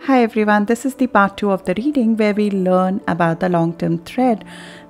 Hi everyone, this is the part 2 of the reading where we learn about the long-term thread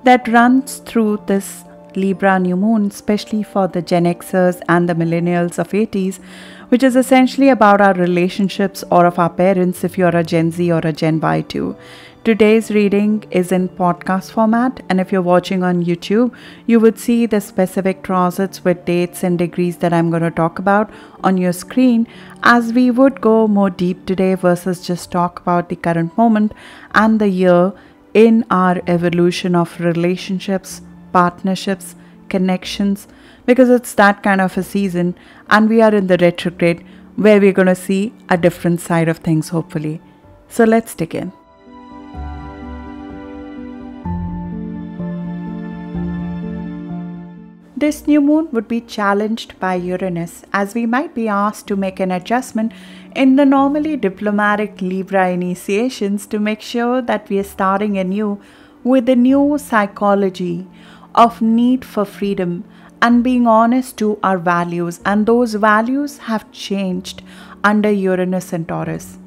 that runs through this Libra New Moon, especially for the Gen Xers and the millennials of 80s, which is essentially about our relationships or of our parents if you're a Gen Z or a Gen Y too. Today's reading is in podcast format, and if you're watching on YouTube, you would see the specific transits with dates and degrees that I'm going to talk about on your screen, as we would go more deep today versus just talk about the current moment and the year in our evolution of relationships, partnerships, connections, because it's that kind of a season and we are in the retrograde where we're going to see a different side of things hopefully. So let's dig in. This new moon would be challenged by Uranus, as we might be asked to make an adjustment in the normally diplomatic Libra initiations to make sure that we are starting anew with a new psychology of need for freedom and being honest to our values, and those values have changed under Uranus and Taurus.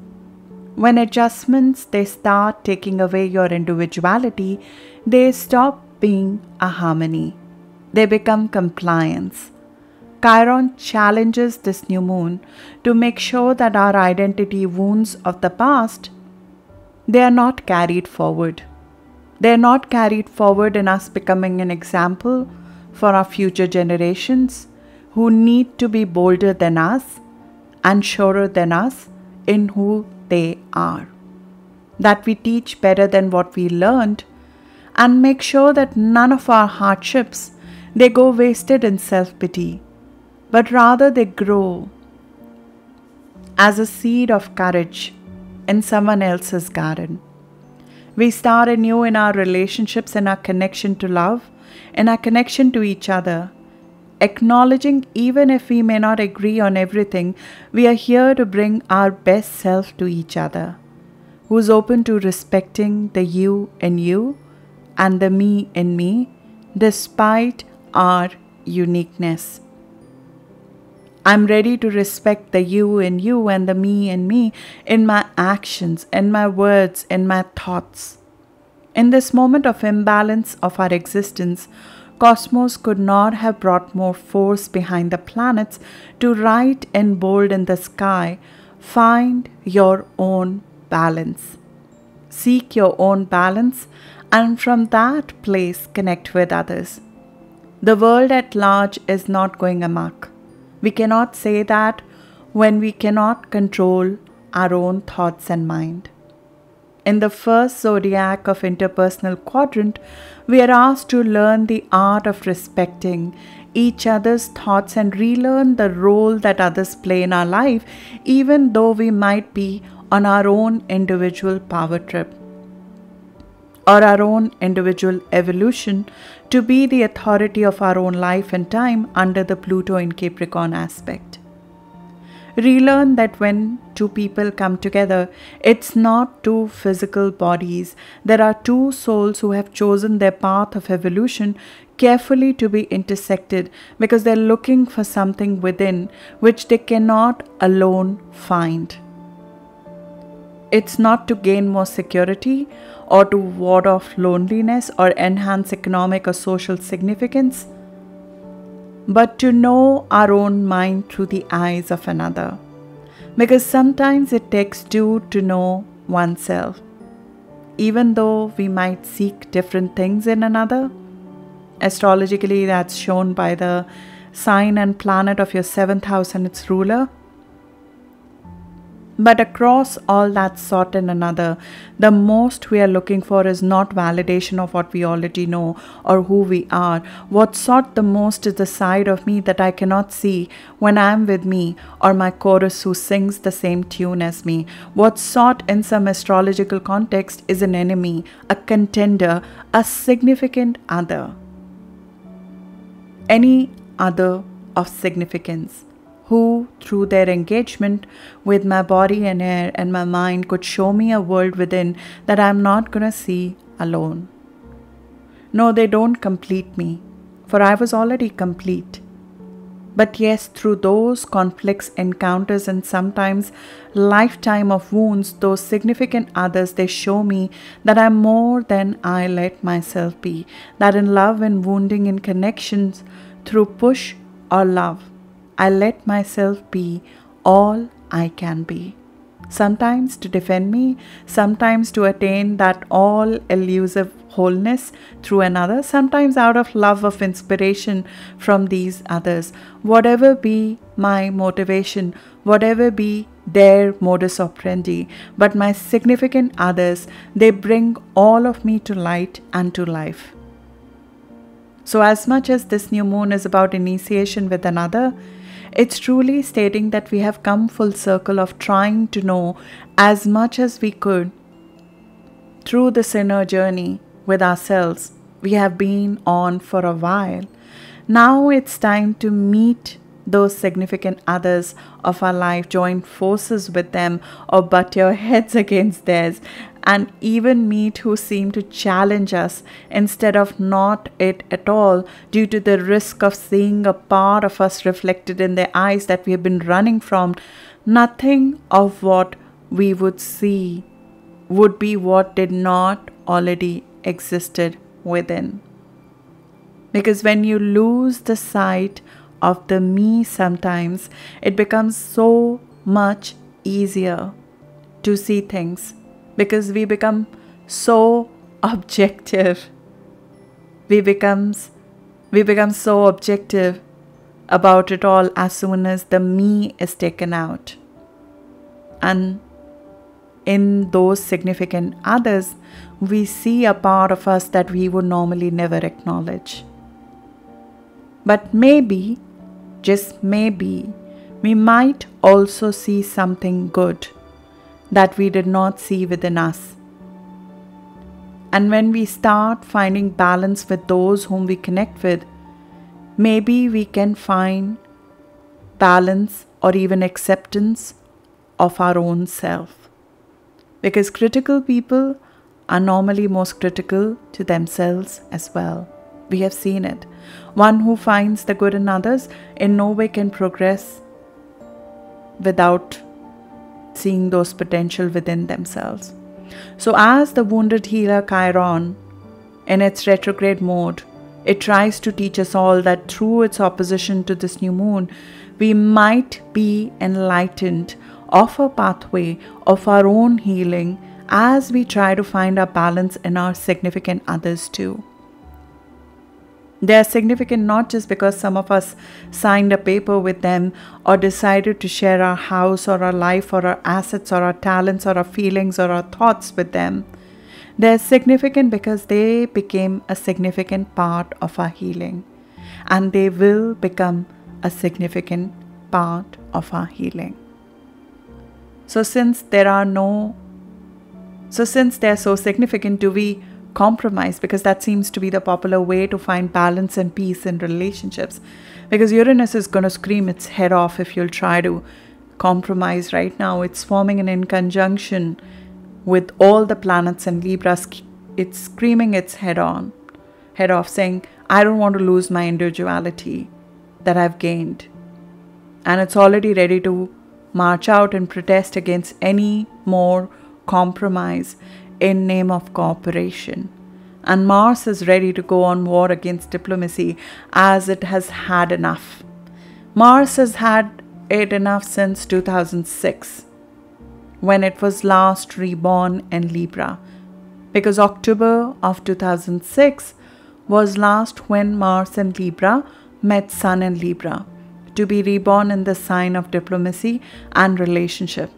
When adjustments, they start taking away your individuality, they stop being a harmony. They become compliance. Chiron challenges this new moon to make sure that our identity wounds of the past, they are not carried forward. They are not carried forward in us becoming an example for our future generations who need to be bolder than us and surer than us in who they are. That we teach better than what we learned and make sure that none of our hardships, they go wasted in self-pity, but rather they grow as a seed of courage in someone else's garden. We start anew in our relationships and our connection to love and our connection to each other, acknowledging even if we may not agree on everything, we are here to bring our best self to each other, who's open to respecting the you in you and the me in me, despite our uniqueness. I'm ready to respect the you in you and the me in me in my actions, in my words, in my thoughts. In this moment of imbalance of our existence, Cosmos could not have brought more force behind the planets to write in bold in the sky, find your own balance. Seek your own balance, and from that place connect with others. The world at large is not going amok. We cannot say that when we cannot control our own thoughts and mind. In the first zodiac of interpersonal quadrant, we are asked to learn the art of respecting each other's thoughts and relearn the role that others play in our life, even though we might be on our own individual power trip or our own individual evolution to be the authority of our own life and time under the Pluto in Capricorn aspect. Relearn that when two people come together, it's not two physical bodies. There are two souls who have chosen their path of evolution carefully to be intersected because they're looking for something within which they cannot alone find. It's not to gain more security or to ward off loneliness or enhance economic or social significance, but to know our own mind through the eyes of another. Because sometimes it takes two to know oneself. Even though we might seek different things in another, astrologically that's shown by the sign and planet of your 7th house and its ruler. But across all that sort and another, the most we are looking for is not validation of what we already know or who we are. What sought the most is the side of me that I cannot see when I am with me or my chorus who sings the same tune as me. What sought in some astrological context is an enemy, a contender, a significant other. Any other of significance, who, through their engagement with my body and air and my mind, could show me a world within that I'm not going to see alone. No, they don't complete me, for I was already complete. But yes, through those conflicts, encounters, and sometimes lifetime of wounds, those significant others, they show me that I'm more than I let myself be. That in love and wounding in connections, through push or love, I let myself be all I can be. Sometimes to defend me, sometimes to attain that all elusive wholeness through another, sometimes out of love of inspiration from these others. Whatever be my motivation, whatever be their modus operandi, but my significant others, they bring all of me to light and to life. So as much as this new moon is about initiation with another, it's truly stating that we have come full circle of trying to know as much as we could through this inner journey with ourselves we have been on for a while. Now it's time to meet those significant others of our life, join forces with them or butt your heads against theirs, and even meet who seem to challenge us instead of not it at all, due to the risk of seeing a part of us reflected in their eyes that we have been running from. Nothing of what we would see would be what did not already existed within. Because when you lose the sight of the me, sometimes it becomes so much easier to see things, because we become so objective. We become so objective about it all as soon as the me is taken out. And in those significant others, we see a part of us that we would normally never acknowledge. But maybe, just maybe, we might also see something good that we did not see within us. And when we start finding balance with those whom we connect with, maybe we can find balance or even acceptance of our own self. Because critical people are normally most critical to themselves as well. We have seen it. One who finds the good in others in no way can progress without seeing those potential within themselves. So as the wounded healer Chiron, in its retrograde mode, it tries to teach us all that through its opposition to this new moon, we might be enlightened of a pathway of our own healing as we try to find our balance in our significant others too. They are significant not just because some of us signed a paper with them or decided to share our house or our life or our assets or our talents or our feelings or our thoughts with them. They are significant because they became a significant part of our healing, and they will become a significant part of our healing. So since they are so significant, do we compromise? Because that seems to be the popular way to find balance and peace in relationships. Because Uranus is going to scream its head off if you'll try to compromise right now. It's forming in conjunction with all the planets in Libra. It's screaming its head off, saying, I don't want to lose my individuality that I've gained. And it's already ready to march out and protest against any more compromise in name of cooperation. And Mars is ready to go on war against diplomacy as it has had enough. Mars has had it enough since 2006, when it was last reborn in Libra. Because October of 2006 was last when Mars in Libra met Sun in Libra, to be reborn in the sign of diplomacy and relationship.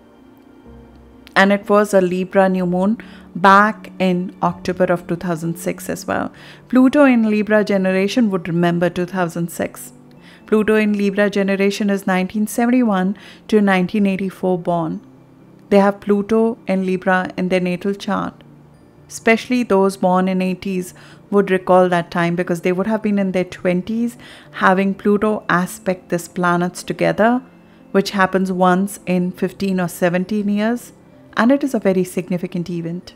And it was a Libra New Moon back in October of 2006 as well. Pluto in Libra generation would remember 2006. Pluto in Libra generation is 1971 to 1984 born. They have Pluto in Libra in their natal chart. Especially those born in 80s would recall that time, because they would have been in their 20s having Pluto aspect these planets together, which happens once in 15 or 17 years. And it is a very significant event.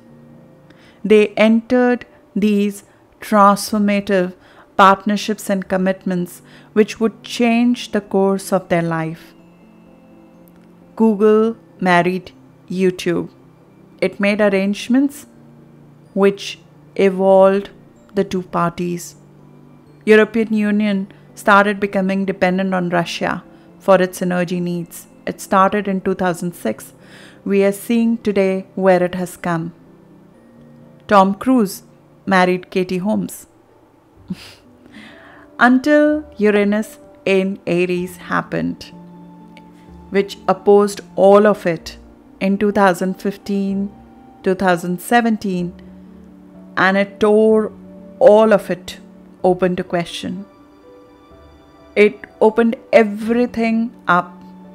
They entered these transformative partnerships and commitments which would change the course of their life. Google married YouTube. It made arrangements which evolved the two parties. European Union started becoming dependent on Russia for its energy needs. It started in 2006. We are seeing today where it has come. Tom Cruise married Katie Holmes. Until Uranus in Aries happened, which opposed all of it in 2015, 2017, and it tore all of it open to question. It opened everything up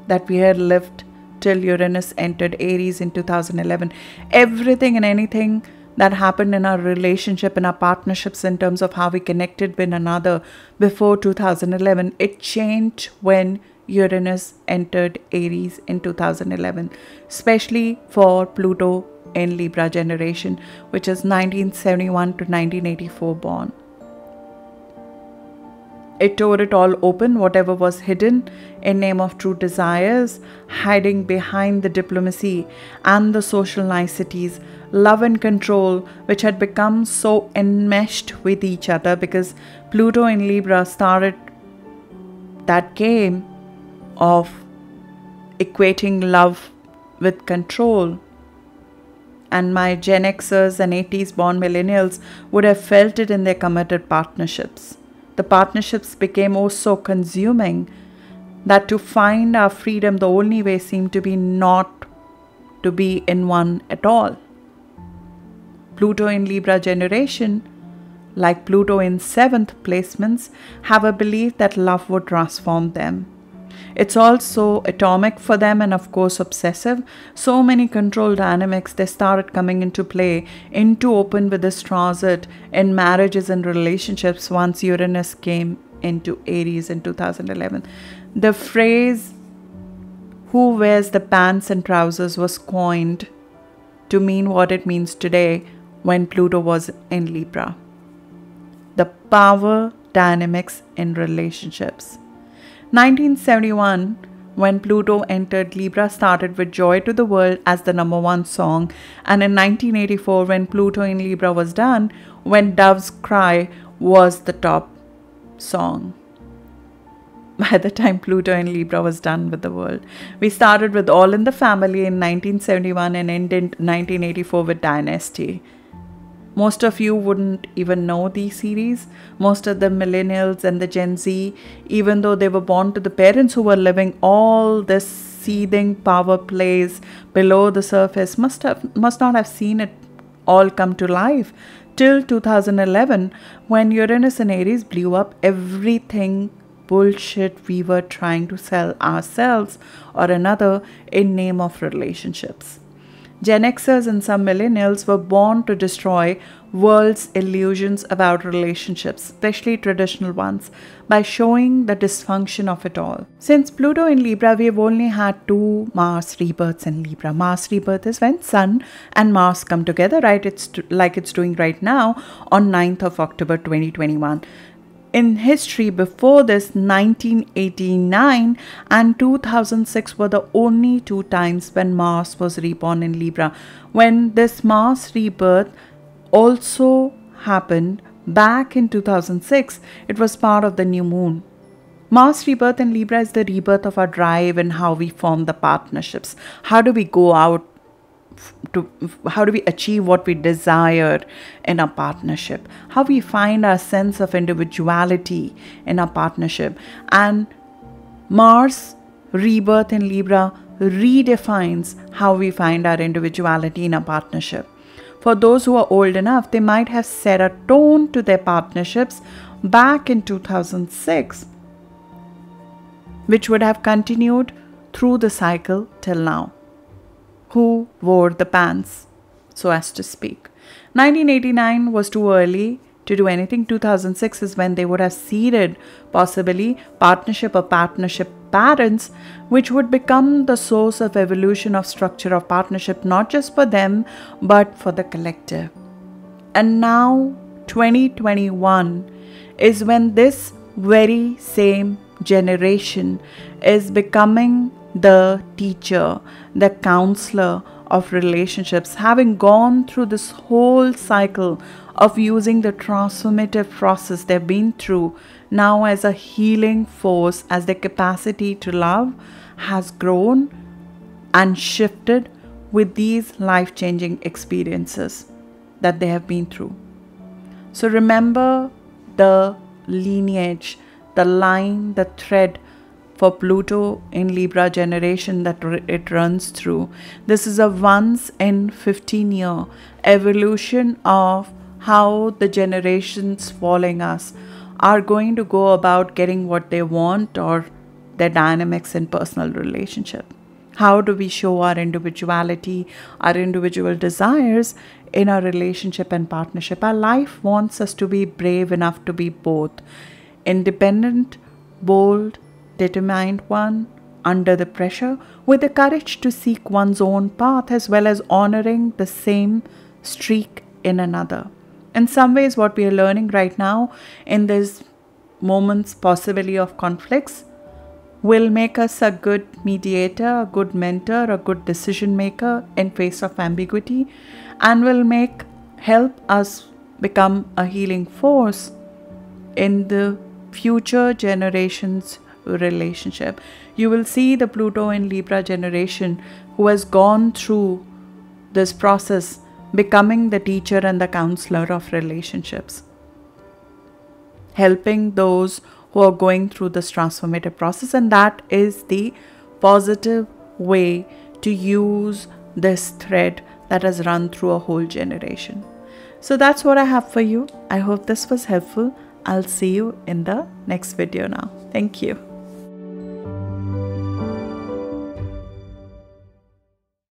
that we had lived till Uranus entered Aries in 2011. Everything and anything that happened in our relationship, in our partnerships, in terms of how we connected with another before 2011, it changed when Uranus entered Aries in 2011, especially for Pluto in Libra generation, which is 1971 to 1984 born. It tore it all open, whatever was hidden in name of true desires, hiding behind the diplomacy and the social niceties, love and control, which had become so enmeshed with each other because Pluto in Libra started that game of equating love with control. And my Gen Xers and 80s born millennials would have felt it in their committed partnerships. The partnerships became oh so consuming that to find our freedom, the only way seemed to be not to be in one at all. Pluto in Libra generation, like Pluto in 7th placements, have a belief that love would transform them. It's also atomic for them and of course obsessive. So many control dynamics, they started coming into play, into open with this transit in marriages and relationships once Uranus came into Aries in 2011. The phrase, "who wears the pants and trousers," was coined to mean what it means today when Pluto was in Libra. The power dynamics in relationships. 1971, when Pluto entered Libra, started with Joy to the World as the #1 song. And in 1984, when Pluto in Libra was done, When Doves Cry was the top song. By the time Pluto in Libra was done with the world. We started with All in the Family in 1971 and ended 1984 with Dynasty. Most of you wouldn't even know these series. Most of the millennials and the Gen Z, even though they were born to the parents who were living all this seething power plays below the surface, must not have seen it all come to life till 2011, when Uranus and Aries blew up everything bullshit we were trying to sell ourselves or another in name of relationships. Gen Xers and some millennials were born to destroy world's illusions about relationships, especially traditional ones, by showing the dysfunction of it all. Since Pluto in Libra, we have only had 2 Mars rebirths in Libra. Mars rebirth is when Sun and Mars come together, right? It's like it's doing right now on 9th of October 2021. In history before this, 1989 and 2006 were the only 2 times when Mars was reborn in Libra. When this Mars rebirth also happened back in 2006, it was part of the new moon. Mars rebirth in Libra is the rebirth of our drive and how we form the partnerships. How do we go out? How do we achieve what we desire in a partnership? How we find our sense of individuality in a partnership. And Mars rebirth in Libra redefines how we find our individuality in a partnership. For those who are old enough, they might have set a tone to their partnerships back in 2006, which would have continued through the cycle till now. Who wore the pants, so as to speak. 1989 was too early to do anything. 2006 is when they would have seeded possibly partnership or partnership patterns, which would become the source of evolution of structure of partnership, not just for them, but for the collective. And now 2021 is when this very same generation is becoming the teacher, the counselor of relationships, having gone through this whole cycle of using the transformative process they've been through now as a healing force, as their capacity to love has grown and shifted with these life-changing experiences that they have been through. So remember the lineage, the line, the thread for Pluto in Libra generation that it runs through. This is a once in 15-year evolution of how the generations following us are going to go about getting what they want, or their dynamics in personal relationship. How do we show our individuality, our individual desires in our relationship and partnership? Our life wants us to be brave enough to be both independent, bold, determined one, under the pressure, with the courage to seek one's own path, as well as honoring the same streak in another. In some ways, what we are learning right now in these moments possibly of conflicts will make us a good mediator, a good mentor, a good decision maker in face of ambiguity, and will help us become a healing force in the future generations relationship. You will see the Pluto in Libra generation who has gone through this process becoming the teacher and the counselor of relationships, helping those who are going through this transformative process. And that is the positive way to use this thread that has run through a whole generation. So that's what I have for you. I hope this was helpful. I'll see you in the next video now. Thank you.